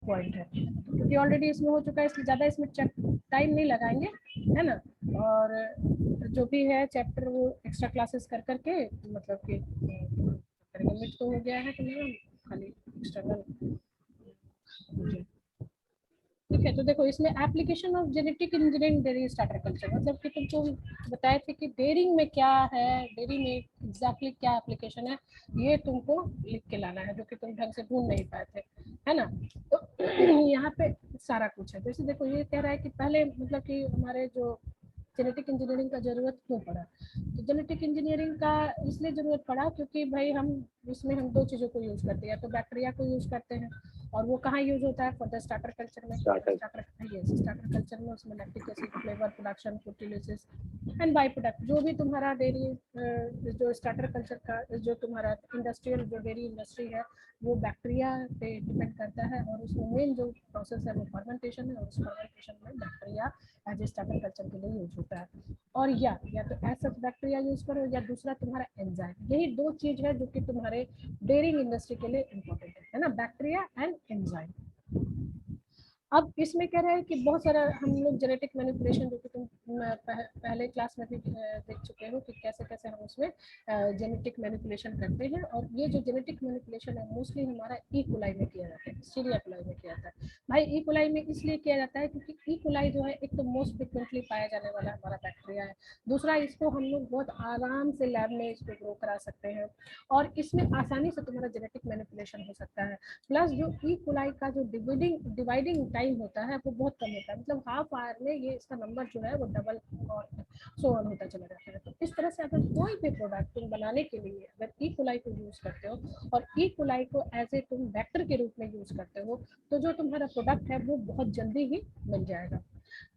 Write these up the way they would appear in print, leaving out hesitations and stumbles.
Point है, क्योंकि already इसमें हो चुका है इसलिए ज़्यादा इसमें टाइम नहीं लगाएंगे, है ना। और जो भी है चैप्टर वो एक्स्ट्रा क्लासेस कर करके मतलब कि कम्प्लीट तो हो गया है तुम्हारा, खाली एक्सटर्नल। ठीक है, तो देखो इसमें application of genetic engineering dairy starter culture, मतलब कि तुमको बताए थे कि डेयरिंग में क्या है, डेयरी में एग्जैक्टली क्या एप्लीकेशन है, ये तुमको लिख के लाना है, जो कि तुम ढंग से ढूंढ नहीं पाए थे, है ना। तो यहाँ पे सारा कुछ है। जैसे देखो ये कह रहा है कि पहले मतलब कि हमारे जो जेनेटिक इंजीनियरिंग का जरूरत क्यों पड़ा, तो जेनेटिक इंजीनियरिंग का इसलिए जरूरत पड़ा क्योंकि भाई हम इसमें हम दो चीज़ों को यूज़ करते हैं, या तो बैक्टीरिया को यूज़ करते हैं, और वो कहाँ यूज होता है, फॉर द स्टार्टर कल्चर में। स्टार्टर कल्चर में उसमें lactic acid, flavour production, fertilization and by product, जो भी तुम्हारा डेयरी जो स्टार्टर कल्चर का जो तुम्हारा इंडस्ट्रियल जो डेयरी इंडस्ट्री है वो बैक्टीरिया पे डिपेंड करता है, और उसमें मेन जो प्रोसेस है वो फर्मेंटेशन है, और उस फर्मेंटेशन में bacteria as a starter culture के लिए यूज होता है। और या तो ऐसा बैक्टीरिया यूज करो, या दूसरा तुम्हारा एंजाइम, यही दो चीज है जो कि तुम्हारे डेयरिंग इंडस्ट्री के लिए इम्पोर्टेंट है ना, बैक्टीरिया एंड एंजाइम। अब इसमें कह रहा है कि बहुत सारा हम लोग जेनेटिक मैनिपुलेशन, जो कि तुम पहले क्लास में भी देख चुके हो कि कैसे कैसे हम उसमें जेनेटिक मैनिपुलेशन करते हैं। और ये जो जेनेटिक मैनिपुलेशन है मोस्टली हमारा ई कोलाई में किया जाता है, सीरिया कोलाई में किया जाता है। भाई ई कोलाई में इसलिए किया जाता है क्योंकि ई कोलाई जो है एक तो मोस्ट फ्रिक्वेंटली पाया जाने वाला हमारा बैक्टीरिया है, दूसरा इसको हम लोग बहुत आराम से लैब में इसको ग्रो करा सकते हैं, और इसमें आसानी से तुम्हारा जेनेटिक मैनिपुलेशन हो सकता है। प्लस जो ई कोलाई का जो डिवाइडिंग टाइम होता है वो बहुत कम होता है, मतलब हाफ आवर में ये इसका नंबर जो है वो डबल और सो ऑन होता चला जाता है। तो इस तरह से अगर कोई भी प्रोडक्ट तुम बनाने के लिए अगर ई कोलाई को यूज करते हो, और ई कोलाई को एज ए तुम वेक्टर के रूप में यूज करते हो, तो जो तुम्हारा प्रोडक्ट है वो बहुत जल्दी ही बन जाएगा।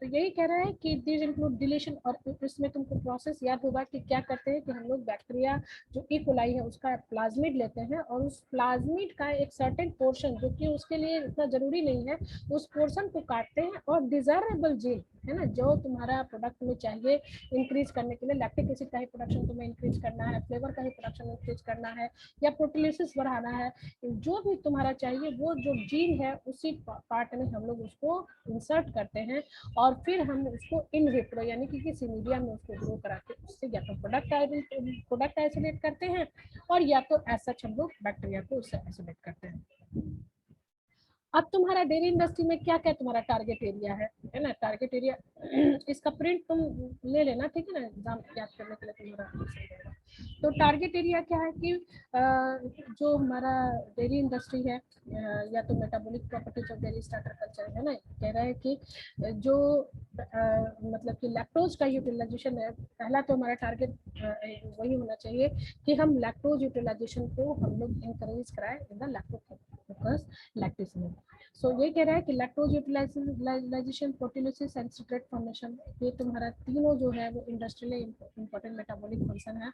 तो यही कह रहा है कि दिस इंक्लूड डिलीशन, और इसमें तुमको प्रोसेस याद होगा कि क्या करते हैं कि हम लोग बैक्टीरिया जो ई कोलाई है उसका प्लाज्मिड लेते हैं, और उस प्लाज्मिड का एक सर्टेन पोर्शन जो कि उसके लिए इतना जरूरी नहीं है, उस पोर्शन को काटते हैं, और डिजायरेबल जीन है ना जो तुम्हारा प्रोडक्ट में चाहिए इंक्रीज करने के लिए, लैक्टिक एसिड का ही प्रोडक्शन तुम्हें इंक्रीज करना है, फ्लेवर का ही प्रोडक्शन इंक्रीज करना है, या प्रोटीलिसिस बढ़ाना है, जो भी तुम्हारा चाहिए वो जो जीन है उसी पार्ट में हम लोग उसको इंसर्ट करते हैं, और फिर हम उसको इन विट्रो यानी कि किसी मीडिया में उसको ग्रो करा के उससे या तो प्रोडक्ट आइसोलेट करते हैं, और या तो ऐसा हम लोग बैक्टीरिया को उससे आइसोलेट करते हैं। अब तुम्हारा डेयरी इंडस्ट्री में क्या क्या तुम्हारा टारगेट एरिया है ना, टारगेट एरिया इसका प्रिंट तुम ले लेना, ठीक है ना, एग्जाम याद करने के लिए तुम्हारा सही रहेगा। तो टारगेट एरिया क्या है कि जो हमारा डेयरी इंडस्ट्री है, या तो metabolic properties of dairy starter culture है ना, कह रहा है कि जो मतलब कि लैक्टोज का यूटिलाइजेशन है, पहला तो हमारा टारगेट वही होना चाहिए कि हम लैक्टोज यूटिलाइजेशन को हम लोग इंकरेज कराएं इन द लैक्टोफोकस लैक्टिस में। सो ये कह रहा है कि lactose utilisation, proteolysis and citrate formation, ये तुम्हारा तीनों जो है वो इंडस्ट्रियली इंपॉर्टेंट मेटाबॉलिक फंक्शन है,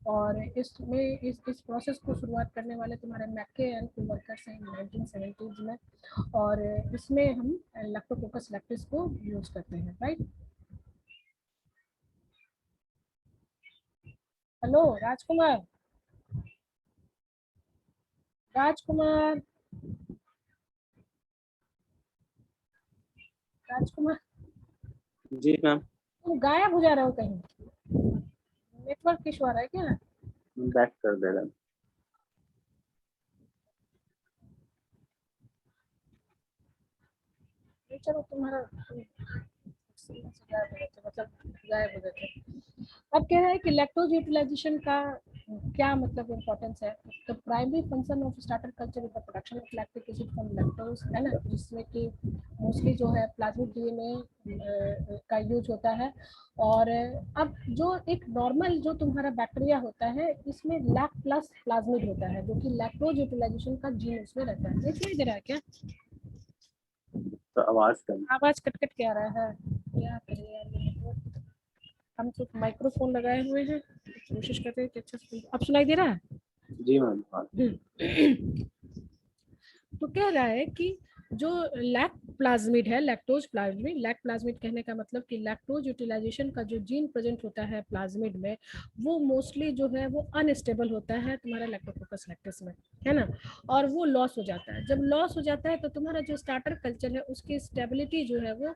और इसमें इस प्रोसेस को शुरुआत करने वाले तुम्हारे मैके एंड कोवर्कर्स हैं 1970s में, और इसमें हम लैक्टोफोकस लैक्टिस को यूज करते हैं, राइट। हेलो राजकुमार, राजकुमार, राजकुमार, जी मैम। तुम गायब हो जा रहे हो कहीं, नेटवर्क इशू आ रहा है क्या? बैक कर दे रहा हूँ। चलो तुम्हारा मतलब गायब हो जाते। अब कह रहा है कि लैक्टोज यूटिलाइजेशन का क्या मतलब इम्पोर्टेंस है। तो primary function of starter culture is the production of lactic acid from lactose, है ना, जिसमें कि मोस्टली जो है प्लाज्मिड डीएनए का यूज होता है। और अब जो एक नॉर्मल जो तुम्हारा बैक्टीरिया होता है इसमें लैक प्लस प्लाज्मिड होता है, जो कि लैक्टोज यूटिलाइजेशन का जीन उसमें रहता है। नहीं दे रहा है क्या? तो आवाज कट कट के आ रहा है, क्या करें यार, हम तो माइक्रोफोन लगाए हुए हैं, कोशिश करते हैं कि अच्छा से। अब सुनाई दे रहा है? जी मैम। तो कह रहा है कि जो लैक प्लाज्मिड है, लैक्टोज प्लाज्मिड। लैक प्लाज्मिड कहने का मतलब कि लैक्टोज यूटिलाइजेशन का जो जीन प्रेजेंट होता है प्लाज्मिड में, वो मोस्टली जो है वो अनस्टेबल होता है तुम्हारा लैक्टोकोकस लैक्टिस में, है ना, और वो लॉस हो जाता है। जब लॉस हो जाता है तो तुम्हारा जो स्टार्टर कल्चर है उसकी स्टेबिलिटी जो है वो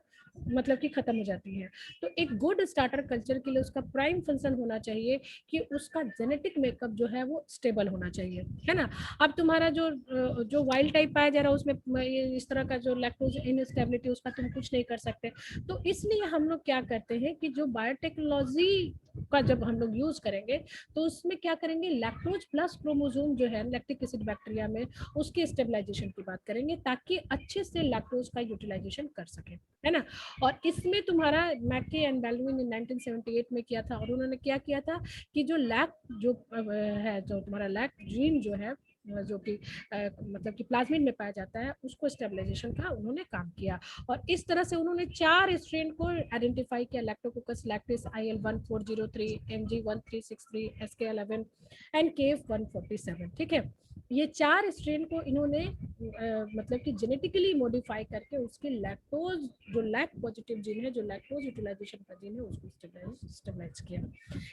मतलब कि खत्म हो जाती है। तो एक गुड स्टार्टर कल्चर के लिए उसका प्राइम फंक्शन होना चाहिए कि उसका जेनेटिक मेकअप जो है वो स्टेबल होना चाहिए, है ना। अब तुम्हारा जो वाइल्ड टाइप पाया जा रहा है उसमें इस तरह का जो लैक्टोज इनस्टेबिलिटी, उसका तुम कुछ नहीं कर सकते। तो इसलिए हम लोग क्या करते हैं कि जो बायोटेक्नोलॉजी का जब हम लोग यूज करेंगे तो उसमें क्या करेंगे, लैक्टोज प्लस क्रोमोसोम जो है लैक्टिक एसिड बैक्टीरिया में, उसके स्टेबलाइजेशन की बात करेंगे ताकि अच्छे से लैक्टोज का यूटिलाइजेशन कर सके, है ना। और इसमें तुम्हारा मैके एंड बेल्विन ने 1978 में किया था, और उन्होंने क्या किया था कि जो लैक जो है, जो तुम्हारा लैक जीन जो है जो कि मतलब कि प्लाज्मिड में पाया जाता है, उसको स्टेबलाइजेशन का उन्होंने काम किया। और इस तरह से उन्होंने 4 स्ट्रेन को आइडेंटिफाई किया, Lactococcus lactis, IL1403, MG1363, SK11 and KF147, ठीक है। ये 4 स्ट्रेन को इन्होंने मतलब कि जेनेटिकली मॉडिफाई करके उसके लैक्टोज जो लैक पॉजिटिव जीन है, जो लैक्टोज यूटिलाइजेशन का जीन है, उसको स्टेबलाइज किया।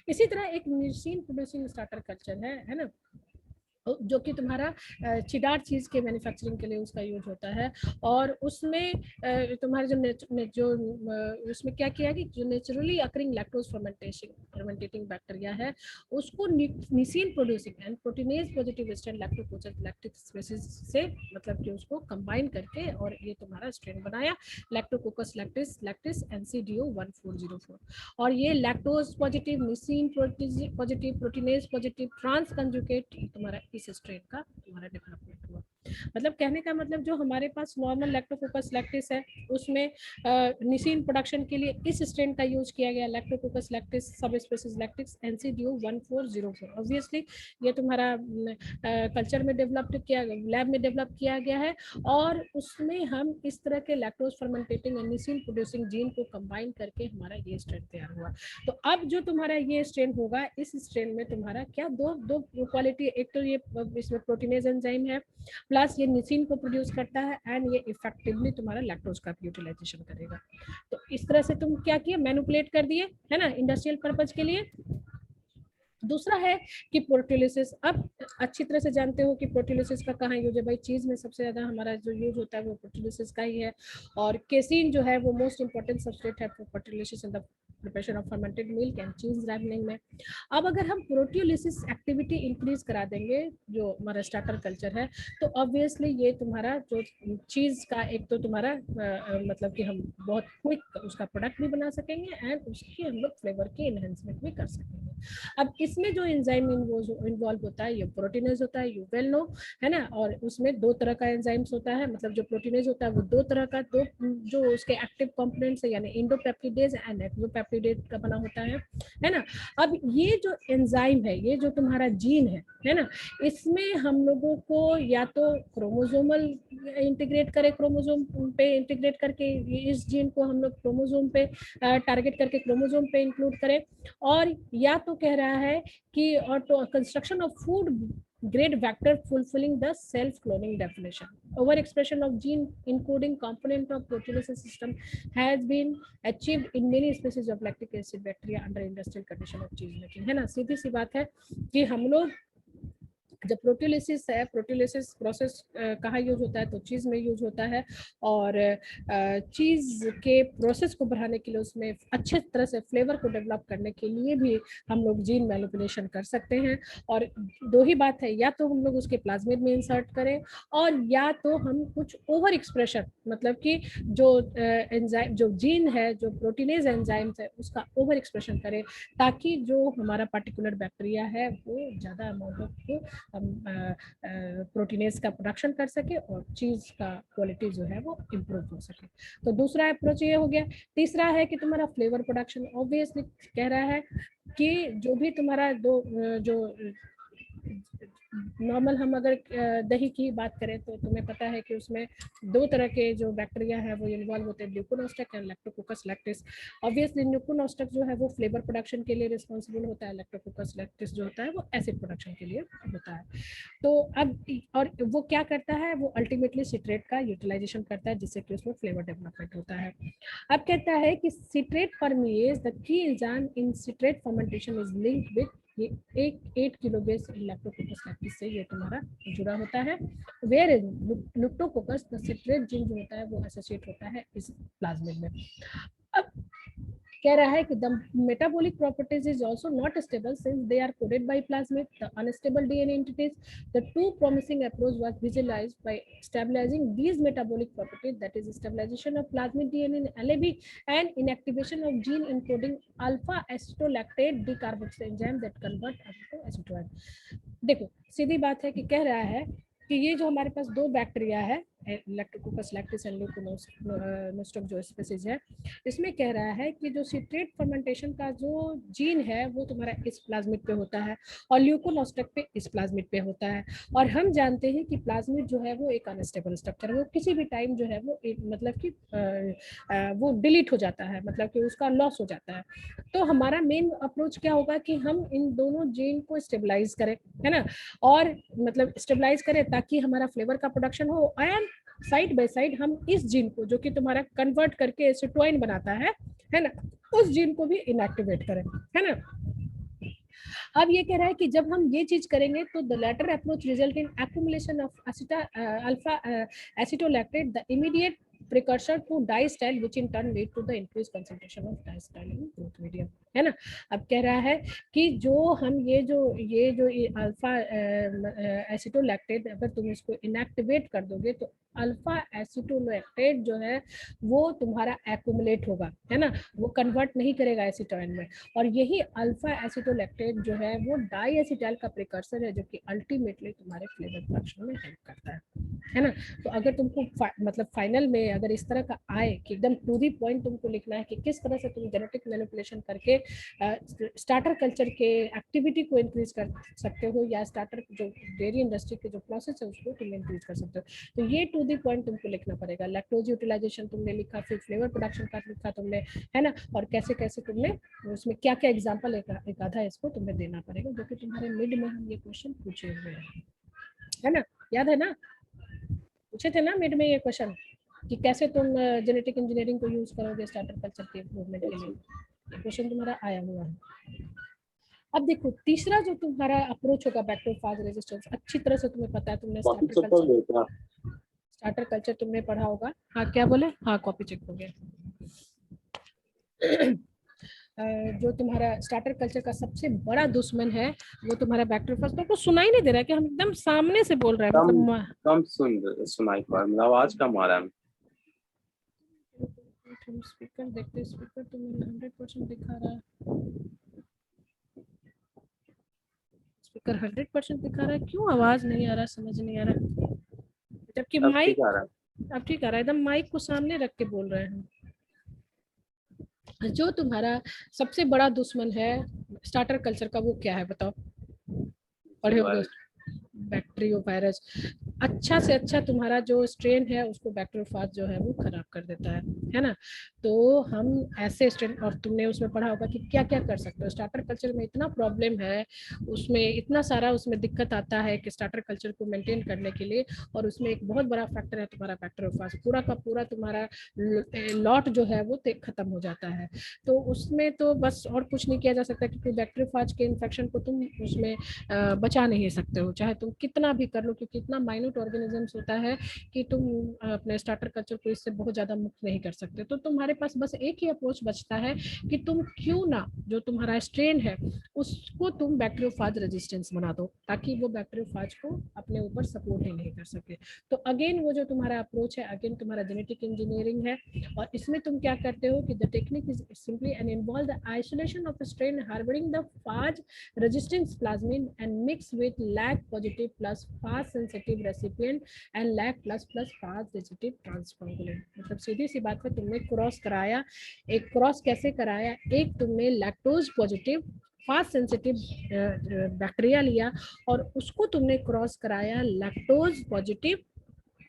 इसी तरह एक म्यूसिन प्रोड्यूसिंग स्टार्टर कल्चर है ना, जो कि तुम्हारा चिडार चीज के मैन्युफैक्चरिंग के लिए उसका यूज होता है। और उसमें तुम्हारे जो उसमें क्या किया कि जो नेचुरली अकरिंग लैक्टोज फर्मेंटेटिंग बैक्टीरिया है, उसको Nissin producing and proteinase positive strain Lactococcus lactic species से मतलब कि उसको कंबाइन करके और ये तुम्हारा स्ट्रेन बनाया लैक्टोकोकस लैक्टिस NCDO 1404। और ये lactose positive, nisin positive, proteinase positive, trans conjugate तुम्हारा इस स्ट्रेन का तुम्हारा डेवलपमेंट हुआ। मतलब कहने का मतलब जो हमारे पास नॉर्मल लैक्टोकोकस लैक्टिस है उसमें निसिन प्रोडक्शन के लिए इस स्ट्रेन का यूज किया गया, लैक्टोकोकस लैक्टिस सब स्पीशीज लैक्टिस NCDO 1404। ऑब्वियसली ये तुम्हारा कल्चर में डेवलप किया, लैब में डेवलप किया गया है, और उसमें हम इस तरह के लैक्टोज फर्मेंटेटिंग और निसिन प्रोड्यूसिंग जीन को कंबाइन करके हमारा ये स्ट्रेन तैयार हुआ। तो अब जो तुम्हारा ये स्ट्रेन होगा, इस स्ट्रेन में तुम्हारा क्या दो क्वालिटी, एक तो ये इसमें प्रोटीनेज एंजाइम है, प्लस ये निसिन को प्रोड्यूस करता है, एंड ये इफेक्टिवली तुम्हारा लैक्टोज का यूटिलाइजेशन करेगा। तो इस तरह से तुम क्या किए, मैनिपुलेट कर दिए, है ना, इंडस्ट्रियल पर्पज के लिए। दूसरा है कि प्रोटीलिसिस। अब अच्छी तरह से जानते हो कि प्रोटीलिसिस का कहाँ यूज है भाई, चीज में सबसे ज्यादा हमारा जो यूज होता है वो प्रोटीलिसिस का ही है, और केसिन जो है वो मोस्ट इंपॉर्टेंट सबस्ट्रेट है for proteolysis in the preparation of fermented milk and cheese ripening में। अब अगर हम प्रोटीलिसिस एक्टिविटी इंक्रीज करा देंगे जो हमारा स्टार्टर कल्चर है, तो ऑब्वियसली ये तुम्हारा जो चीज का एक तो तुम्हारा मतलब कि हम बहुत क्विक उसका प्रोडक्ट भी बना सकेंगे एंड उसकी हम लोग फ्लेवर की इनहेंसमेंट भी कर सकेंगे। अब इसमें जो एंजाइम इन्वॉल्व होता है, ये प्रोटीनेज होता है, यू वेल नो, है ना। और उसमें 2 तरह का एंजाइम्स होता है, मतलब जो प्रोटीनेज होता है वो 2 तरह का, दो जो उसके एक्टिव कंपोनेंट्स है, यानी इंडोपेप्टिडेज एंड एक्सोपेप्टिडेज का बना होता है ना। अब ये जो एंजाइम है, ये जो तुम्हारा जीन है ना, इसमें हम लोगों को या तो क्रोमोसोमल इंटीग्रेट करे, क्रोमोसोम पे इंटीग्रेट करके इस जीन को हम लोग क्रोमोसोम पे टारगेट करके क्रोमोसोम पे इंक्लूड करें, और या तो कह रहा है कि auto construction of food grade vector fulfilling the self cloning definition. Overexpression of gene encoding component of proteolysis system has been achieved in many species of lactic acid bacteria under industrial condition of cheese making, है ना। सीधी सी बात है कि हम लोग जब प्रोटीलिसिस है, प्रोटीलिसिस process कहाँ यूज होता है, तो चीज में यूज होता है, और चीज के प्रोसेस को बढ़ाने के लिए उसमें अच्छे तरह से फ्लेवर को डेवलप करने के लिए भी हम लोग जीन मैनिपुलेशन कर सकते हैं। और 2 ही बात है, या तो हम लोग उसके प्लाज्मिड में इंसर्ट करें, और या तो हम कुछ ओवर एक्सप्रेशन, मतलब कि जो एंजाइम जो जीन है, जो प्रोटीनेज एंजाइम्स है, उसका ओवर एक्सप्रेशन करें, ताकि जो हमारा पर्टिकुलर बैक्टीरिया है वो ज्यादा अमाउंट ऑफ प्रोटीनेज का प्रोडक्शन कर सके और चीज का क्वालिटी जो है वो इम्प्रूव हो सके। तो दूसरा अप्रोच ये हो गया। तीसरा है कि तुम्हारा फ्लेवर प्रोडक्शन। ऑब्वियसली कह रहा है कि जो भी तुम्हारा जो नॉर्मल हम अगर दही की बात करें तो तुम्हें पता है कि उसमें दो तरह के जो बैक्टीरिया है वो इन्वॉल्व होते हैं, ल्यूकोनोस्टक एंड लैक्टोकोकस लैक्टिस। ऑब्वियसली ल्यूकोनोस्टक जो है वो फ्लेवर प्रोडक्शन के लिए रिस्पॉन्सिबल होता है, लैक्टोकोकस लैक्टिस जो होता है वो एसिड प्रोडक्शन के लिए होता है। तो अब और वो क्या करता है, वो अल्टीमेटली सिट्रेट का यूटिलाइजेशन करता है जिससे कि उसमें फ्लेवर डेवलपमेंट होता है। अब कहता है कि citrate परमिएज the key enzyme in citrate fermentation is linked with ये एक 8 किलो बेस लैक्टोकोकस लैक्टिस से ये तुम्हारा जुड़ा होता है। Where is lactococcus the citrate gene जो होता है वो एसोसिएट होता है इस प्लाज्मिड में। अब कह रहा है कि the metabolic properties is also not stable since they are coded by plasmid, the unstable DNA entities. The two promising approach was visualized by stabilizing these metabolic properties, that is stabilization of plasmid DNA in LAB and inactivation of gene encoding alpha acetolactate decarboxylase enzyme that convert to acetoin. देखो सीधी बात है कि कह रहा है कि ये जो हमारे पास दो बैक्टीरिया है लैक्टोकोकस लैक्टिस एंड ल्यूकोनोस्टक जो स्पीसीज है, इसमें कह रहा है कि जो सिट्रेट फर्मेंटेशन का जो जीन है वो तुम्हारा इस प्लाज्मिड पे होता है और ल्यूकोनोस्टक पे इस प्लाज्मिड पे होता है। और हम जानते हैं कि प्लाज्मिड जो है वो एक अनस्टेबल स्ट्रक्चर है, वो किसी भी टाइम जो है वो मतलब कि वो डिलीट हो जाता है, मतलब कि उसका लॉस हो जाता है। तो हमारा मेन अप्रोच क्या होगा कि हम इन दोनों जीन को स्टेबलाइज करें, है ना, और मतलब स्टेबलाइज करें ताकि हमारा फ्लेवर का प्रोडक्शन हो, एंड साइड बाय साइड हम इस जीन को जो कि तुम्हारा कन्वर्ट करके एसिटोइन बनाता है ना, उस जीन को भी इनएक्टिवेट करें, है ना। अब ये कह रहा है कि जब हम ये चीज करेंगे तो the latter approach result in accumulation of alpha acetolactate the immediate precursor to diacetyl which in turn lead to the increased concentration of diacetyl in growth medium, है ना। अब कह रहा है कि जो हम ये जो अल्फा एसिटोलैक्टेट अगर तुम इसको इनएक्टिवेट कर दोगे तो अल्फा एसिटोलैक्टेट जो है वो तुम्हारा एक्युमुलेट होगा, है ना, वो कन्वर्ट नहीं करेगा एसिटोइन में, और यही अल्फा एसिटोलैक्टेट जो है वो डाइएसिटाइल का प्रिकर्सर है जो कि अल्टीमेटली तुम्हारे फ्लेवर प्रोडक्शन में हेल्प करता है ना। तो अगर तुमको मतलब फाइनल में अगर इस तरह का आए कि एकदम टू दी पॉइंट तुमको लिखना है कि किस तरह से तुम जेनेटिक मैनिपुलेशन करके स्टार्टर कल्चर के एक्टिविटी को इंक्रीज कर सकते हो या स्टार्टर जो डेयरी इंडस्ट्री के जो प्रोसेस है उसको तुम इंक्रीज कर सकते हो, तो ये टू दी पॉइंट तुमको लिखना पड़ेगा। लैक्टोज यूटिलाइजेशन तुमने लिखा, फिर फ्लेवर प्रोडक्शन का लिखा तुमने, है ना, और कैसे कैसे तुमने उसमें क्या क्या एग्जाम्पल एक आधा इसको तुम्हें देना पड़ेगा, जो कि तुम्हारे मिड में हम ये क्वेश्चन पूछे हुए हैं, है ना, याद है ना, पूछे थे ना मिड में ये क्वेश्चन कि कैसे तुम जेनेटिक इंजीनियरिंग को यूज करोगे स्टार्टर कल्चर के इम्प्रूवमेंट के लिए, ये क्वेश्चन तुम्हारा आया हुआ है। अब देखो तीसरा जो तुम्हारा अप्रोच होगा बैक्टीरियोफाज रेजिस्टेंस, अच्छी तरह से तुम्हें पता है, तुमने स्टार्टर कल्चर तुमने पढ़ा होगा। हाँ क्या बोले, हाँ कॉपी चेक हो गया। जो तुम्हारा स्टार्टर कल्चर का सबसे बड़ा दुश्मन है वो तुम्हारा बैक्टीरियोफाज। तो कुछ सुनाई नहीं दे रहा है कि हम एकदम सामने से बोल रहे हैं, मतलब कम सुनाई पड़, मतलब आवाज कम आ रहा है। हम स्पीकर देखते, स्पीकर तो मेरा 100% दिखा रहा है, स्पीकर 100% दिखा रहा है, क्यों आवाज नहीं आ रहा, समझ नहीं आ रहा, जबकि माइक अब ठीक आ रहा है, एकदम माइक को सामने रख के बोल रहे हैं। जो तुम्हारा सबसे बड़ा दुश्मन है स्टार्टर कल्चर का वो क्या है बताओ, पढ़े होंगे, बैक्टीरियोवायरस। अच्छा से अच्छा तुम्हारा जो स्ट्रेन है उसको बैक्टीरियोफाज जो है वो खराब कर देता है ना। तो हम ऐसे स्ट्रेन, और तुमने उसमें पढ़ा होगा कि क्या क्या कर सकते हो स्टार्टर कल्चर में, इतना प्रॉब्लम है उसमें, इतना सारा उसमें दिक्कत आता है कि स्टार्टर कल्चर को मेंटेन करने के लिए, और उसमें एक बहुत बड़ा फैक्टर है तुम्हारा बैक्टीरियोफाज, पूरा का पूरा तुम्हारा लॉट जो है वो खत्म हो जाता है। तो उसमें तो बस और कुछ नहीं किया जा सकता क्योंकि बैक्टीरियोफाज के इन्फेक्शन को तुम उसमें बचा नहीं सकते हो चाहे तुम कितना भी कर लो, क्योंकि इतना माइन्यूट ऑर्गेनिजम्स होता है कि तुम अपने स्टार्टर कल्चर को इससे बहुत ज्यादा मुक्त नहीं कर सकते। तो तुम्हारे पास बस एक ही अप्रोच बचता है कि तुम क्यों ना जो तुम्हारा स्ट्रेन है उसको तुम बैक्टीरियोफाज रेजिस्टेंस बना दो ताकि वो बैक्टीरियोफाज को अपने ऊपर सपोर्ट ही नहीं कर सके। तो अगेन वो जो तुम्हारा अप्रोच है अगेन तुम्हारा जेनेटिक इंजीनियरिंग है, और इसमें तुम क्या करते हो कि the technique is simply and involve the isolation of strain harbouring the phage resistance plasmid and mix with lag positive plus fast sensitive recipient and lag plus fast sensitive transcoagulant। मतलब सीधी सी बात है तुमने क्रॉस कराया, एक cross कैसे कराया, एक तुमने lactose positive fast sensitive bacteria लिया और उसको तुमने क्रॉस कराया lactose positive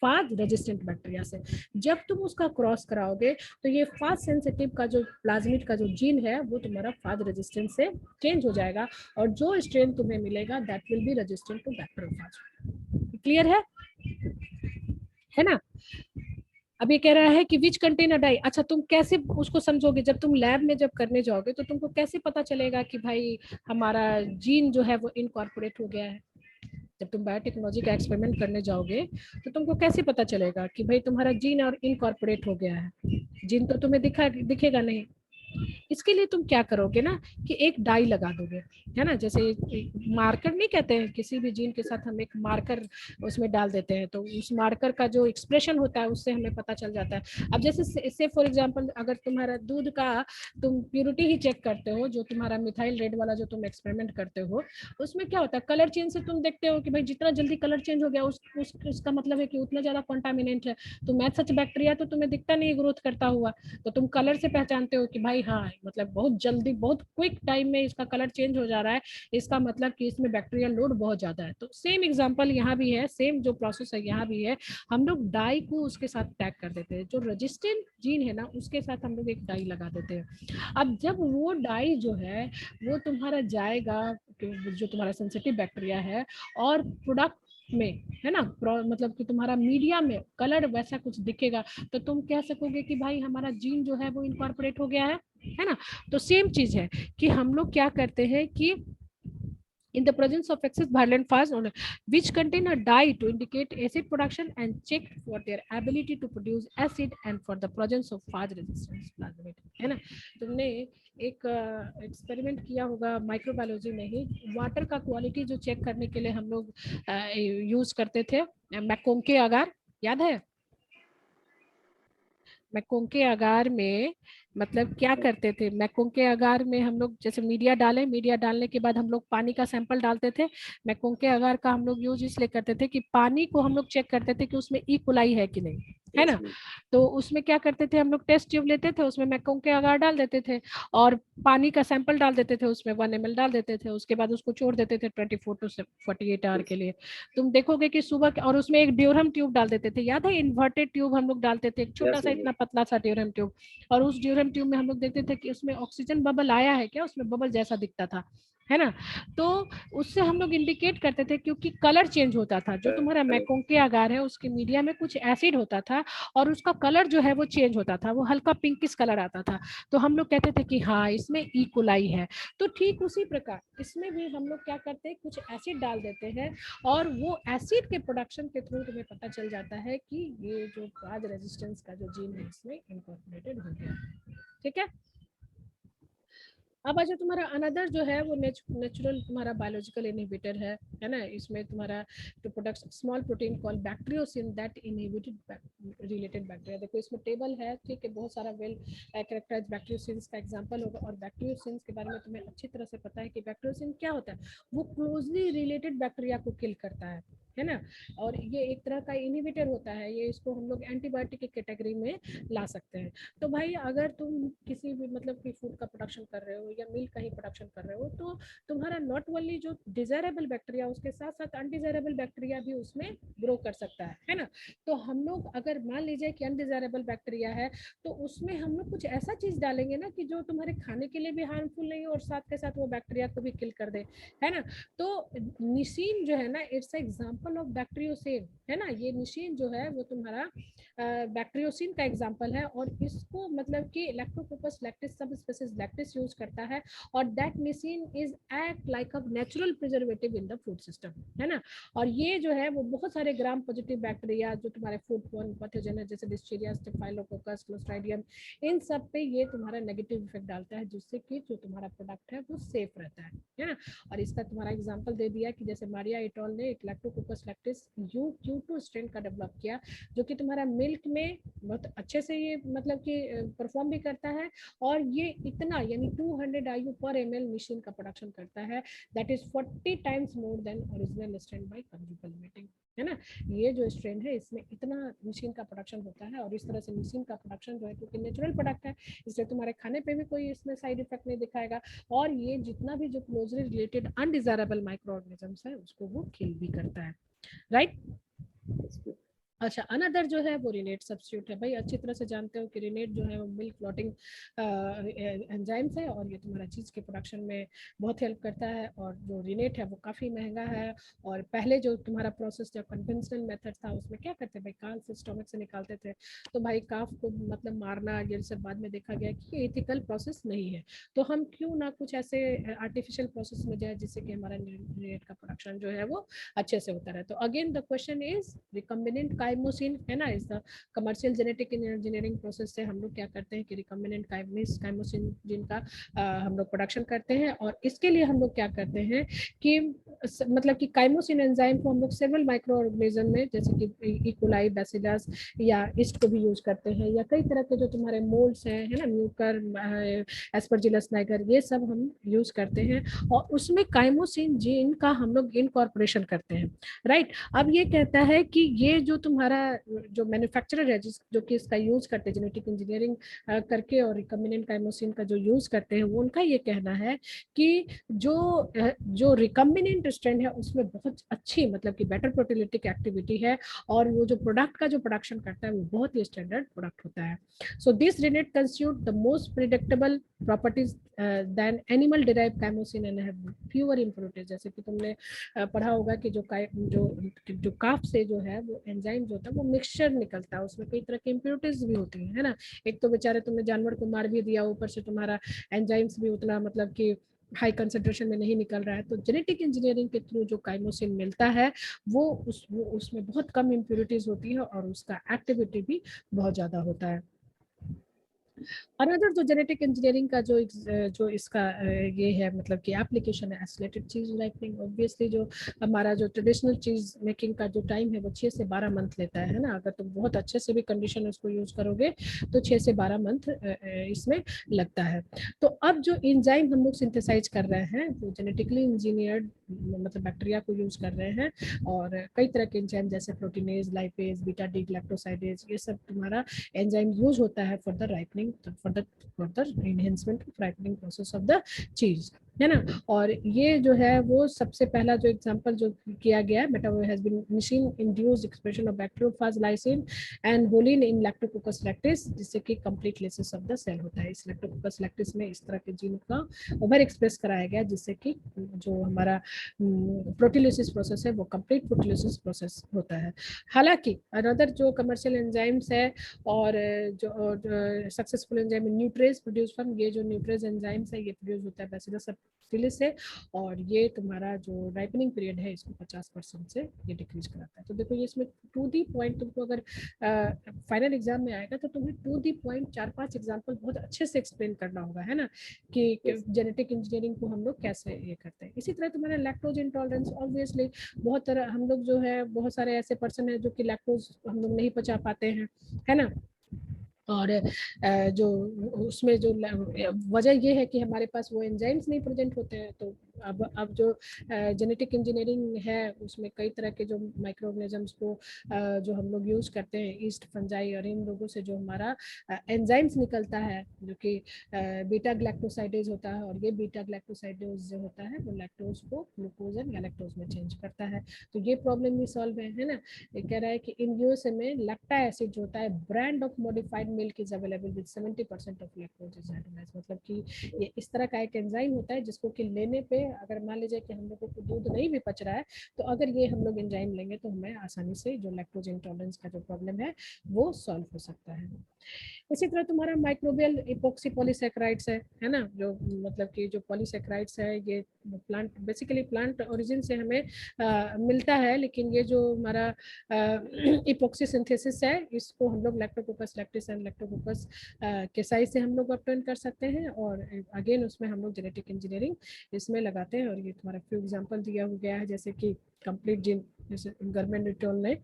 fast resistant bacteria से। जब तुम उसका क्रॉस कराओगे तो ये फास्ट सेंसिटिव का जो प्लाज्मिड का जो जीन है वो तुम्हारा फास्ट रेजिस्टेंट से चेंज हो जाएगा और जो स्ट्रेन तुम्हें मिलेगा that will be resistant to bacteriophage. Clear है ना? अब ये कह रहा है कि विच कंटेन अ डाई। अच्छा, तुम कैसे उसको समझोगे? जब तुम लैब में जब करने जाओगे तो तुमको कैसे पता चलेगा कि भाई हमारा जीन जो है वो इनकॉर्पोरेट हो गया है? जब तुम बायोटेक्नोलॉजी का एक्सपेरिमेंट करने जाओगे तो तुमको कैसे पता चलेगा कि भाई तुम्हारा जीन और इनकॉर्पोरेट हो गया है? जीन तो तुम्हें दिखेगा नहीं। इसके लिए तुम क्या करोगे ना कि एक डाई लगा दोगे, है ना? जैसे मार्कर नहीं कहते हैं, किसी भी जीन के साथ हम एक मार्कर उसमें डाल देते हैं तो उस मार्कर का जो एक्सप्रेशन होता है उससे हमें पता चल जाता है। अब जैसे से फॉर एग्जांपल अगर तुम्हारा दूध का तुम प्योरिटी ही चेक करते हो, जो तुम्हारा मिथाइल रेड वाला जो तुम एक्सपेरिमेंट करते हो, उसमें क्या होता है कलर चेंज से तुम देखते हो कि भाई जितना जल्दी कलर चेंज हो गया उसका मतलब है कि उतना ज्यादा कॉन्टामिनेंट है। तो मैथ सच बैक्टीरिया तो तुम्हें दिखता नहीं ग्रोथ करता हुआ, तो तुम कलर से पहचानते हो कि भाई हाँ मतलब बहुत जल्दी बहुत क्विक टाइम में इसका कलर चेंज हो जा रहा है, इसका मतलब कि इसमें बैक्टीरियल लोड बहुत ज्यादा है। तो सेम एग्जांपल यहाँ भी है, सेम जो प्रोसेस है यहाँ भी है। हम लोग डाई को उसके साथ टैग कर देते हैं, जो रजिस्टेंट जीन है ना उसके साथ हम लोग एक डाई लगा देते हैं। अब जब वो डाई जो है वो तुम्हारा जाएगा, जो तुम्हारा सेंसिटिव बैक्टीरिया है, और प्रोडक्ट में है ना मतलब कि तुम्हारा मीडिया में कलर वैसा कुछ दिखेगा, तो तुम कह सकोगे कि भाई हमारा जीन जो है वो इनकॉर्पोरेट हो गया है ना? तो सेम चीज है कि हम लोग क्या करते हैं कि in the presence of excess violent fast which contain a dye to indicate acid production and check for their ability to produce acid and for the presence of fast resistance plasmid, है ना? तुमने एक experiment किया होगा microbiology में ही, water का quality जो check करने के लिए हम लोग यूज करते थे मैकोंके अगार, याद है? मैकोंके अगार में मतलब क्या करते थे, मैकोंके अगार में हम लोग जैसे मीडिया डालें, मीडिया डालने के बाद हम लोग पानी का सैंपल डालते थे। मैकोंके अगार का हम लोग यूज इसलिए करते थे कि पानी को हम लोग चेक करते थे कि उसमें ई कोलाई है कि नहीं, है ना? तो उसमें क्या करते थे हम लोग टेस्ट ट्यूब लेते थे, उसमें मैकोंके अगार डाल देते थे और पानी का सैंपल डाल देते थे, उसमें 1 ml डाल देते थे, उसके बाद उसको छोड़ देते थे 24 to 48 आवर के लिए। तुम देखोगे कि सुबह और उसमें एक ड्यूरम ट्यूब डाल देते थे, याद है? इन्वर्टेड ट्यूब हम लोग डालते थे, एक छोटा सा इतना पतला सा ड्यूरम ट्यूब, और उस ड्यूरम ट्यूब में हम लोग देखते थे कि उसमें ऑक्सीजन बबल आया है क्या, उसमें बबल जैसा दिखता था, है ना? तो उससे हम लोग इंडिकेट करते थे क्योंकि कलर चेंज होता था। जो तुम्हारा मैकोंके अगार है उसके मीडिया में कुछ एसिड होता था और उसका कलर जो है वो चेंज होता था, वो हल्का पिंकिश कलर आता था, तो हम लोग कहते थे कि हाँ इसमें ई कोलाई है। तो ठीक उसी प्रकार इसमें भी हम लोग क्या करते हैं, कुछ एसिड डाल देते हैं और वो एसिड के प्रोडक्शन के थ्रू तुम्हें पता चल जाता है कि ये जो फाज रेजिस्टेंस का जो जीन है इसमें इनकॉर्पोरेटेड हो गया, ठीक है? अब अच्छा तुम्हारा अनदर जो है वो नेचुरल तुम्हारा बायोलॉजिकल इनहिबिटर है ना? इसमें तुम्हारा to product small protein called bacteriocin that inhibited related bacteria. देखो इसमें टेबल है, ठीक है, बहुत सारा वेल कैरेक्टराइज्ड बैक्टीरियोसिन्स का एग्जांपल होगा, और बैक्टीरियोसिन्स के बारे में तुम्हें अच्छी तरह से पता है कि बैक्टीरियोसिन क्या होता है, वो क्लोजली रिलेटेड बैक्टीरिया को किल करता है ना? और ये एक तरह का इनहिबिटर होता है, ये इसको हम लोग एंटीबायोटिक की कैटेगरी में ला सकते हैं। तो भाई अगर तुम किसी भी मतलब कि फूड का प्रोडक्शन कर रहे हो या मिल्क का ही प्रोडक्शन कर रहे हो, तो तुम्हारा नॉट ओनली जो डिजायरेबल बैक्टीरिया, उसके साथ साथ अनडिजायरेबल बैक्टीरिया भी उसमें ग्रो कर सकता है ना? तो हम लोग अगर मान लीजिए कि अनडिजायरेबल बैक्टीरिया है तो उसमें हम लोग कुछ ऐसा चीज डालेंगे ना कि जो तुम्हारे खाने के लिए भी हार्मफुल नहीं हो और साथ के साथ वो बैक्टीरिया को भी किल कर दे, है ना? तो निसिन जो है ना इट्स एग्जांपल ऑफ बैक्टीरियोसिन, है ना? ये निसिन जो है वो तुम्हारा बैक्टीरियोसिन का एग्जांपल है, और इसको मतलब कि लैक्टोकोकस लैक्टिस सब स्पीशीज लैक्टिस यूज करता है, और that Nissin is act like a natural preservative in the food system, है ना? और ये जो है वो बहुत सारे ग्राम पॉजिटिव बैक्टीरिया जो तुम्हारे फूड बॉर्न पैथोजन है जैसे डिस्टीरिया, स्टेफाइलोकोकस, क्लोस्ट्राइडियम, इन सब पे ये तुम्हारा नेगेटिव इफेक्ट डालता है, जिससे कि जो तुम्हारा प्रोडक्ट है वो सेफ रहता है ना? और इसका तुम्हारा एग्जांपल दे दिया कि जैसे मारिया इटॉल ने एक लैक्टोकोकस लैक्टिस Q2 स्ट्रेन का डेवलप किया, जो कि तुम्हारा मिल्क में बहुत अच्छे से ये मतलब कि परफॉर्म भी करता है, और ये इतना यानी 200 IU पर ml मशीन का प्रोडक्शन करता है, that is 40 times more than original strain by conjugal mating. है ना। ये जो स्ट्रेन है इसमें इतना मशीन का प्रोडक्शन होता है, और इस तरह से मशीन का प्रोडक्शन जो है क्योंकि नेचुरल प्रोडक्ट है इसलिए तुम्हारे खाने पे भी कोई इसमें साइड इफेक्ट नहीं दिखाएगा, और ये जितना भी जो closely related undesirable micro organisms है उसको वो किल भी करता है, राइट। अच्छा, अनदर जो है वो रिनेट सब्स्टिट्यूट है। भाई अच्छी तरह से जानते हो कि रिनेट जो है वो मिल्क क्लॉटिंग एंजाइम्स है, और ये तुम्हारा चीज़ के प्रोडक्शन में बहुत हेल्प करता है, और जो रिनेट है वो काफ़ी महंगा है। और पहले जो तुम्हारा प्रोसेस जो कन्वेंशनल मेथड था उसमें क्या करते भाई, काफ से स्टोमक से निकालते थे, तो भाई काफ को मतलब मारना ये सब बाद में देखा गया कि ये एथिकल प्रोसेस नहीं है, तो हम क्यों ना कुछ ऐसे आर्टिफिशियल प्रोसेस में जाए जिससे कि हमारा रिनेट का प्रोडक्शन जो है वो अच्छे से होता रहे। तो again the question is recombinant chymosin है ना, इस the commercial genetic engineering process से हम लोग क्या करते हैं कि रिकम्बिनेंट काइमोसिन जिनका हम लोग प्रोडक्शन करते हैं, और इसके लिए हम लोग क्या करते हैं कि मतलब कि काइमोसिन एंजाइम को हम लोग सेवरल माइक्रो ऑर्गेनिज्म में जैसे कि इकोलाई, बैसिलस या ईस्ट को भी यूज करते हैं, या कई तरह के जो तुम्हारे मोल्ड्स हैं है ना, म्यूकर, एस्परजिलस नाइगर, ये सब हम यूज करते हैं, और उसमें काइमोसिन जीन का हम लोग इनकॉर्पोरेशन करते हैं, राइट। अब ये कहता है कि ये जो तुम्हारा जो मैन्युफैक्चरर है जो कि इसका यूज करते हैं जेनेटिक इंजीनियरिंग करके और रिकम्बिनेंट काइमोसिन का जो यूज करते हैं, वो उनका ये कहना है कि जो रिकम्बिनेंट स्ट्रैंड है उसमें बहुत अच्छी मतलब कि बेटर प्रोटीलिटिक एक्टिविटी है, और वो जो प्रोडक्ट का जो प्रोडक्शन करता है वो बहुत ही स्टैंडर्ड प्रोडक्ट होता है। So this rennet constitute the most predictable properties than animal derived chymosin and have fewer impurities. जैसे कि तुमने पढ़ा होगा कि जो काफ से जो है वो एंजाइम जो होता है वो मिक्सचर निकलता है, उसमें कई तरह की इम्प्योरिटीज भी होती है ना। एक तो बेचारे तुमने जानवर को मार भी दिया, ऊपर से तुम्हारा एंजाइम्स भी उतना मतलब कि हाई कंसेंट्रेशन में नहीं निकल रहा है। तो जेनेटिक इंजीनियरिंग के थ्रू जो काइमोसिन मिलता है वो उसमें बहुत कम इम्प्योरिटीज होती है, और उसका एक्टिविटी भी बहुत ज्यादा होता है। अनदर जो जेनेटिक इंजीनियरिंग का जो इसका ये है मतलब कि एप्लीकेशन है एसिलेटेड चीज राइपनिंग। ऑब्वियसली जो हमारा जो ट्रेडिशनल चीज मेकिंग का जो टाइम है वो 6 से 12 मंथ लेता है ना। अगर तुम बहुत अच्छे से भी कंडीशन उसको यूज करोगे तो 6 से 12 मंथ इसमें लगता है। तो अब जो एंजाइम हम लोग सिंथेसाइज कर रहे हैं वो जेनेटिकली इंजीनियर्ड मतलब बैक्टीरिया को यूज कर रहे हैं, और कई तरह के एंजाइम जैसे proteinase, lipase, beta D glycosidase, ये सब तुम्हारा एंजाइम यूज होता है for the ripening, for the enhancement of ripening process of the cheese, है ना। और ये जो है वो सबसे पहला जो एग्जांपल जो किया गया है metabolism has been machine induced expression of bacteriophage lysin and holin in lactococcus lactis, जिससे कि complete lysis of the cell होता है। इस लैक्टोकोकस लैक्टिस में इस तरह के जीन का ओवर एक्सप्रेस कराया गया जिससे कि जो हमारा प्रोटीलिसिस प्रोसेस है वो कंप्लीट प्रोटीलिसिस प्रोसेस होता है। हालांकि अनदर जो कमर्शियल एंजाइम्स है और जो सक्सेसफुल एंजाइम न्यूट्रेज प्रोड्यूस फ्रॉम, ये जो न्यूट्रेज एंजाइम्स है ये प्रोड्यूस होता है बैसिलस सबटिलिस से, और ये तुम्हारा जो राइपनिंग पीरियड है इसको 50% से ये डिक्रीज कराता है। तो देखो ये इसमें टू दी पॉइंट तुमको अगर फाइनल एग्जाम में आएगा तो तुम्हें टू दी पॉइंट 4-5 एग्जाम्पल बहुत अच्छे से एक्सप्लेन करना होगा, है ना, कि जेनेटिक इंजीनियरिंग को हम लोग कैसे ये करते हैं। इसी तरह तुम्हारा लैक्टोज इंटॉलरेंस, ऑब्वियसली बहुत तरह हम लोग जो है बहुत सारे ऐसे पर्सन है जो कि लैक्टोज हम लोग नहीं पचा पाते हैं, है ना। और जो उसमें जो वजह ये है कि हमारे पास वो एंजाइम्स नहीं प्रेजेंट होते हैं। तो अब जो जेनेटिक इंजीनियरिंग है उसमें कई तरह के जो माइक्रो ऑर्गेनिजम्स को जो हम लोग यूज करते हैं, ईस्ट, फंजाई और इन लोगों से जो हमारा एंजाइम्स निकलता है जो कि बीटा ग्लैक्टोसाइडेज होता है, और ये बीटा ग्लैक्टोसाइडेज जो होता है वो लैक्टोज को ग्लूकोज एंड गैलेक्टोज में चेंज करता है। तो ये प्रॉब्लम भी सॉल्व है ना। ये कह रहा है कि इन यूएसए में लैक्टा एसिड जो होता है brand of modified milk is available with 70% of lactose is hydrolysed. मतलब कि ये इस तरह का एक एंजाइम होता है जिसको कि लेने पे अगर मान लीजिए कि हम लोगों को दूध नहीं भी पच रहा है तो अगर ये हम लोग एंजाइम लेंगे तो हमें आसानी से जो लैक्टोज इंटॉलरेंस का जो प्रॉब्लम है वो सॉल्व हो सकता है। इसी तरह तुम्हारा माइक्रोबियल इपोक्सी पॉलीसेक्राइड्स है ना, जो मतलब कि जो पॉलीसेक्राइड्स है ये प्लांट बेसिकली प्लांट ओरिजिन से हमें मिलता है, लेकिन ये जो हमारा इपोक्सी सिंथेसिस है इसको हम लोग लैक्टोकोकस लैक्टिस एंड लैक्टोकोकस केसाई से हम लोग ऑब्टेन कर सकते हैं, और अगेन उसमें हम लोग जेनेटिक इंजीनियरिंग इसमें लगाते हैं। और ये तुम्हारा फ्यू एग्जांपल दिया हो गया है जैसे कि कंप्लीट जीन, जैसे गवर्नमेंट रिटर्न ने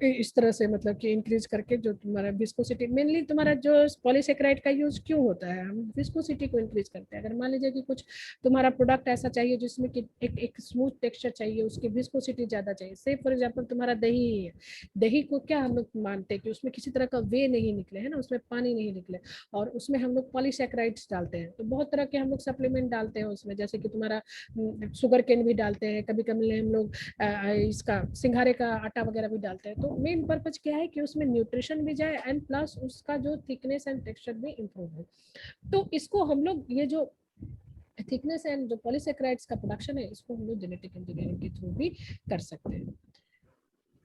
इस तरह से मतलब कि इंक्रीज करके जो तुम्हारा विस्कोसिटी, मेनली तुम्हारा जो पॉलीसेकेराइड का यूज क्यों होता है, हम विस्कोसिटी को इंक्रीज करते हैं। अगर मान लीजिए कि कुछ तुम्हारा प्रोडक्ट ऐसा चाहिए जिसमें कि एक स्मूथ टेक्सचर चाहिए, उसकी विस्कोसिटी ज्यादा चाहिए, से फॉर एग्जांपल तुम्हारा दही है, दही को क्या हम लोग मानते हैं कि उसमें किसी तरह का वे नहीं निकले, है ना, उसमें पानी नहीं निकले, और उसमें हम लोग पॉलीसेकेराइड्स डालते हैं। तो बहुत तरह के हम लोग सप्लीमेंट डालते हैं उसमें, जैसे कि तुम्हारा शुगर केन भी डालते हैं, कभी कभी हम लोग इसका सिंघारे का आटा वगैरह भी डालते हैं। तो मेन पर्पज क्या है कि उसमें न्यूट्रिशन भी जाए एंड प्लस उसका जो थिकनेस एंड टेक्सचर भी इम्प्रूव हो। तो इसको हम लोग ये जो थिकनेस एंड जो पॉलीसेकेराइड्स का प्रोडक्शन है, इसको हम लोग जेनेटिक इंजीनियरिंग के थ्रू भी कर सकते हैं।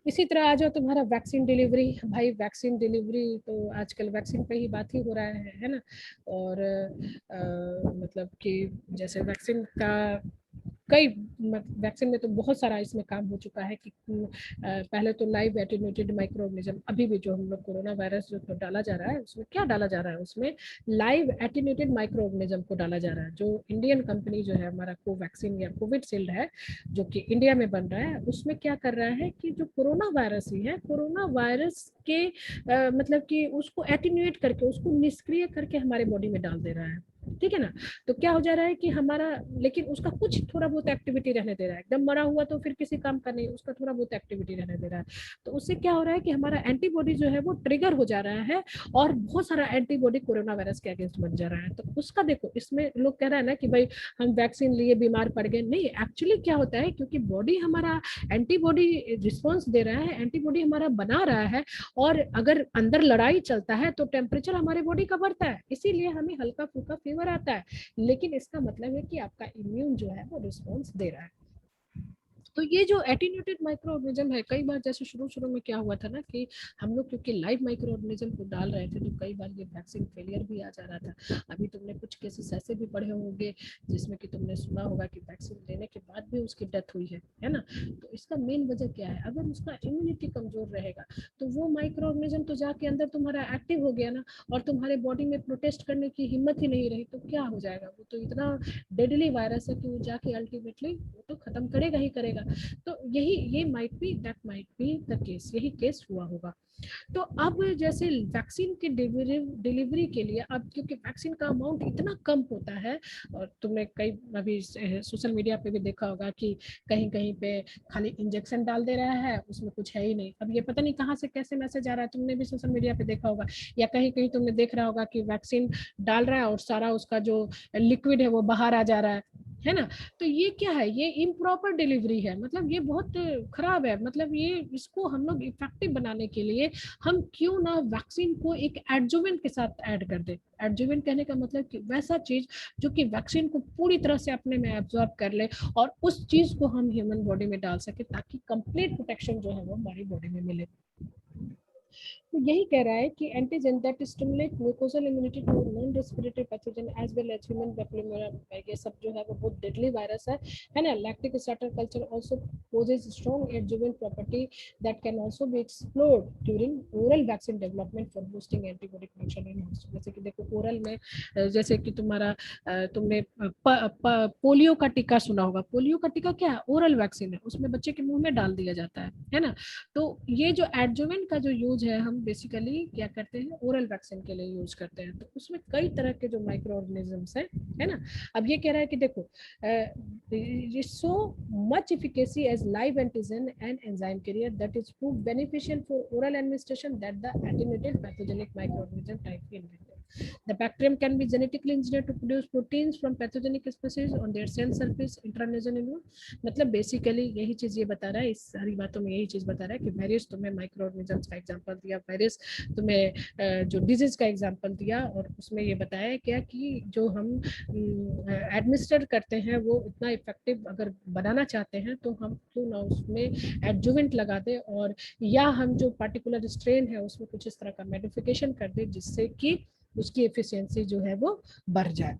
इसी तरह आ जाओ तुम्हारा वैक्सीन डिलीवरी। भाई वैक्सीन डिलीवरी तो आजकल वैक्सीन पे ही बात ही हो रहा है ना। और मतलब कि जैसे वैक्सीन का कई वैक्सीन में तो बहुत सारा इसमें काम हो चुका है कि पहले तो लाइव एटेन्यूएटेड माइक्रो ऑर्गेनिज्म, अभी भी जो हम लोग कोरोना वायरस जो डाला जा रहा है उसमें क्या डाला जा रहा है, उसमें लाइव एटेन्यूएटेड माइक्रो ऑर्गेनिज्म को डाला जा रहा है। जो इंडियन कंपनी जो है हमारा कोवैक्सीन या कोविशील्ड है जो कि इंडिया में बन रहा है, उसमें क्या कर रहा है कि जो कोरोना वायरस ही है, कोरोना वायरस के मतलब कि उसको एटेन्यूएट करके, उसको निष्क्रिय करके हमारे बॉडी में डाल दे रहा है। ठीक है ना। तो क्या हो जा रहा है कि हमारा, लेकिन उसका कुछ थोड़ा बहुत एक्टिविटी रहने दे रहा है, एकदम मरा हुआ तो फिर किसी काम का नहीं, उसका थोड़ा बहुत एक्टिविटी रहने दे रहा है। तो उससे क्या हो रहा है कि हमारा एंटीबॉडी जो है वो ट्रिगर हो जा रहा है, और बहुत सारा एंटीबॉडी कोरोना वायरस के अगेंस्ट बन जा रहा है। तो उसका देखो, इसमें लोग कह रहे हैं ना कि भाई हम वैक्सीन लिए बीमार पड़ गए, नहीं, एक्चुअली क्या होता है, क्योंकि बॉडी हमारा एंटीबॉडी रिस्पॉन्स दे रहा है, एंटीबॉडी हमारा बना रहा है, और अगर अंदर लड़ाई चलता है तो टेम्परेचर हमारे बॉडी का बढ़ता है, इसीलिए हमें हल्का फुल्का फीवर आता है। लेकिन इसका मतलब है कि आपका इम्यून जो है वो रिस्पॉन्स दे रहा है। तो ये जो एटीन्यूटेड माइक्रो ऑर्गेनिज्म है, कई बार जैसे शुरू शुरू में क्या हुआ था ना कि हम लोग क्योंकि लाइव माइक्रो ऑर्गेनिज्म को डाल रहे थे, तो कई बार ये वैक्सीन फेलियर भी आ जा रहा था। अभी तुमने कुछ केसेस ऐसे भी पढ़े होंगे जिसमें कि तुमने सुना होगा कि वैक्सीन लेने के बाद भी उसकी डेथ हुई है ना। तो इसका मेन वजह क्या है, अगर उसका इम्यूनिटी कमजोर रहेगा तो वो माइक्रो ऑर्गेनिज्म तो जाके अंदर तुम्हारा एक्टिव हो गया ना, और तुम्हारे बॉडी में प्रोटेस्ट करने की हिम्मत ही नहीं रही, तो क्या हो जाएगा, वो तो इतना डेडली वायरस है कि वो जाके अल्टीमेटली वो तो खत्म करेगा ही करेगा। तो यही ये might be that might be the case, यही केस हुआ होगा। तो अब जैसे वैक्सीन की डिलीवरी के लिए अब क्योंकि वैक्सीन का अमाउंट इतना कम होता है, और तुमने कई अभी सोशल मीडिया पे भी देखा होगा कि कहीं कहीं पे खाली इंजेक्शन डाल दे रहा है, उसमें कुछ है ही नहीं। अब ये पता नहीं कहाँ से कैसे मैसेज आ रहा है, तुमने भी सोशल मीडिया पे देखा होगा, या कहीं कहीं तुमने देख रहा होगा कि वैक्सीन डाल रहा है और सारा उसका जो लिक्विड है वो बाहर आ जा रहा है ना। तो ये क्या है, ये इम्प्रॉपर डिलीवरी है, मतलब ये बहुत खराब है। मतलब ये, इसको हम लोग इफेक्टिव बनाने के लिए हम क्यों ना वैक्सीन को एक एडजुवेंट के साथ ऐड कर दे। एडजुवेंट कहने का मतलब कि वैसा चीज जो कि वैक्सीन को पूरी तरह से अपने में एब्जॉर्ब कर ले, और उस चीज को हम ह्यूमन बॉडी में डाल सके, ताकि कंप्लीट प्रोटेक्शन जो है वो हमारी बॉडी में मिले। तो यही कह रहा है कि antigen that stimulate mucosal immunity to non respiratory pathogen as well as human papilloma, ये सब जो है वो बहुत डेडली वायरस है ना। Lactic starter culture also possess strong adjuvant property that can also be explored during oral vaccine development for boosting antibody production in humans. जैसे कि देखो ओरल में जैसे कि तुम्हारा तुमने पोलियो का टीका सुना होगा, पोलियो का टीका क्या है, ओरल वैक्सीन है, उसमें बच्चे के मुंह में डाल दिया जाता है ना। तो ये जो एडजुवेंट का जो यूज है, हम बेसिकली क्या करते हैं, ओरल वैक्सीन के लिए यूज करते हैं। तो उसमें कई तरह के जो माइक्रो ऑर्गेनिजम्स है ना। अब ये कह रहा है कि देखो so much efficacy as live antigen and enzyme carrier that is proved beneficial for oral administration that the attenuated pathogenic microorganism type in vitro. The bacterium can be genetically engineered to produce proteins from pathogenic species on their cell surface intranasal immune। मतलब basically यही चीज ये बता रहा है, इस सारी बातों में यही चीज बता रहा है कि वायरस तुम्हें माइक्रो ऑर्गेनिजम्स का एग्जांपल दिया, वायरस तुम्हें जो डिजीज का एग्जांपल दिया, और उसमें ये बताया क्या कि जो हम एडमिनिस्टर करते हैं वो इतना इफेक्टिव अगर बनाना चाहते हैं तो हम क्यों ना उसमें एडजुवेंट लगा दे, और या हम जो पार्टिकुलर स्ट्रेन है उसमें कुछ इस तरह का मॉडिफिकेशन कर दे जिससे कि उसकी एफिशिएंसी जो है वो बढ़ जाए।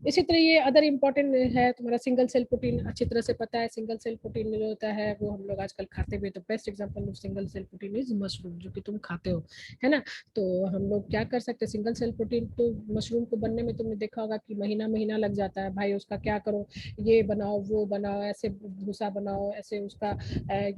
इसी तरह ये अदर इम्पोर्टेंट है तुम्हारा सिंगल सेल प्रोटीन, अच्छी तरह से पता है सिंगल सेल प्रोटीन जो होता है वो हम लोग आजकल खाते भी, तो best example of single cell protein is mushroom, जो कि तुम खाते हो, है ना। तो हम लोग क्या कर सकते हैं, सिंगल सेल प्रोटीन तो मशरूम को बनने में तुमने देखा होगा कि महीना महीना लग जाता है भाई, उसका क्या करो, ये बनाओ वो बनाओ, ऐसे भूसा बनाओ, ऐसे उसका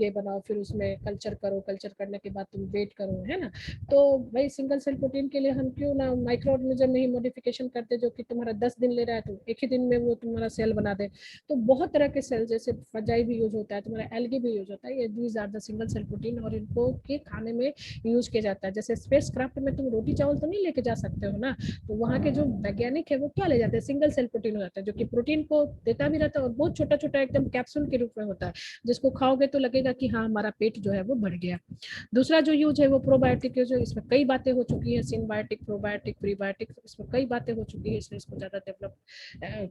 ये बनाओ, फिर उसमें कल्चर करो, कल्चर करने के बाद तुम वेट करो, है ना। तो भाई सिंगल सेल प्रोटीन के लिए हम क्यों ना माइक्रो ऑर्गेनिज्म में ही मॉडिफिकेशन करते, जो कि तुम्हारा 10 दिन ले रहा है तो एक ही दिन में वो तुम्हारा सेल बना दे। तो बहुत तरह के सेल, जैसे फजाई भी यूज होता है, तुम्हारा एल्गी भी यूज होता है, ये these are the single cell protein, और इनको के खाने में यूज किया जाता है। जैसे स्पेस क्राफ्ट में तुम रोटी चावल तो नहीं लेके जा सकते हो ना, तो वहाँ के जो वैज्ञानिक है वो क्या ले जाते हैं, सिंगल सेल प्रोटीन हो जाता है, जो कि प्रोटीन को देता भी रहता है और बहुत छोटा छोटा एकदम कैप्सूल के रूप में होता है, जिसको खाओगे तो लगेगा कि हाँ हमारा पेट जो है वो बढ़ गया। दूसरा जो यूज है वो प्रोबायोटिक यूज है, इसमें कई बातें हो चुकी है, सिनबायोटिक, प्रोबायोटिक, प्रीबायोटिक, इसमें कई बातें हो चुकी है, इसलिए इसको ज्यादा डेवलप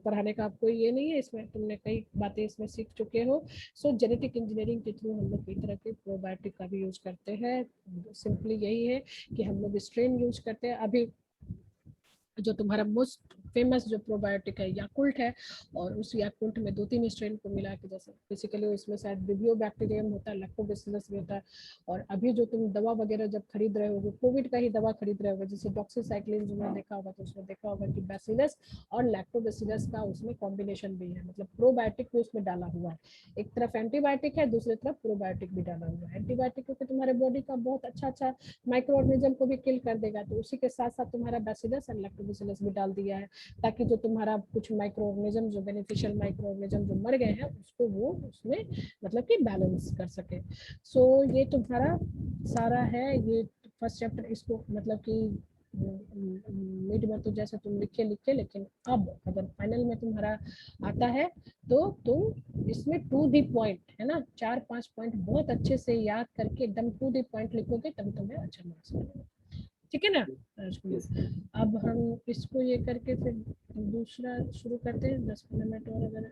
पढ़ाने का आपको ये नहीं है, इसमें तुमने कई बातें इसमें सीख चुके हो। सो जेनेटिक इंजीनियरिंग के थ्रू हम लोग कई तरह के प्रोबायोटिक का भी यूज करते हैं। सिंपली यही है कि हम लोग स्ट्रेन यूज करते हैं। अभी जो तुम्हारा मोस्ट फेमस जो प्रोबायोटिक है याकुल्ट है, और उस याकुल्ट में 2-3 स्ट्रेन को मिला के, जैसे बेसिकली उसमें शायद विब्रियो बैक्टीरियम होता है, लैक्टोबैसिलस भी होता है, और अभी जो तुम दवा वगैरह जब खरीद रहे हो, कोविड का ही दवा खरीद रहे हो, जैसे डॉक्सीसाइक्लिन जो मैंने देखा होगा, तो उसमें देखा होगा कि बैसिलस और लैक्टोबैसिलस का उसमें कॉम्बिनेशन भी है, मतलब प्रोबायोटिक भी उसमें डाला हुआ है। एक तरफ एंटीबायोटिक है, दूसरी तरफ प्रोबायोटिक भी डाला हुआ है। एंटीबायोटिक क्योंकि तुम्हारे बॉडी का बहुत अच्छा अच्छा माइक्रो ऑर्गेनिज्म को भी किल कर देगा, तो उसी के साथ साथ तुम्हारा बैसिलस और लैक्टोबैसिलस भी डाल दिया है, ताकि जो तुम्हारा कुछ माइक्रो ऑर्गेनिज्म जो बेनिफिशियल माइक्रो ऑर्गेनिज्म जो मर गए हैं उसको वो उसमें मतलब कि बैलेंस कर सके। सो ये तुम्हारा सारा है ये फर्स्ट चैप्टर, इसको मतलब कि मिड में तो जैसे तुम लिखे लिखे, लेकिन अब अगर फाइनल में तुम्हारा आता है तो तुम इसमें टू दी पॉइंट है ना, 4-5 पॉइंट बहुत अच्छे से याद करके एकदम टू दी पॉइंट लिखोगे तब तुम्हें अच्छा मार्क्स मिलेगा, ठीक है ना राजकुमार। अब हम इसको ये करके फिर दूसरा शुरू करते हैं, 10 मिनट और अगर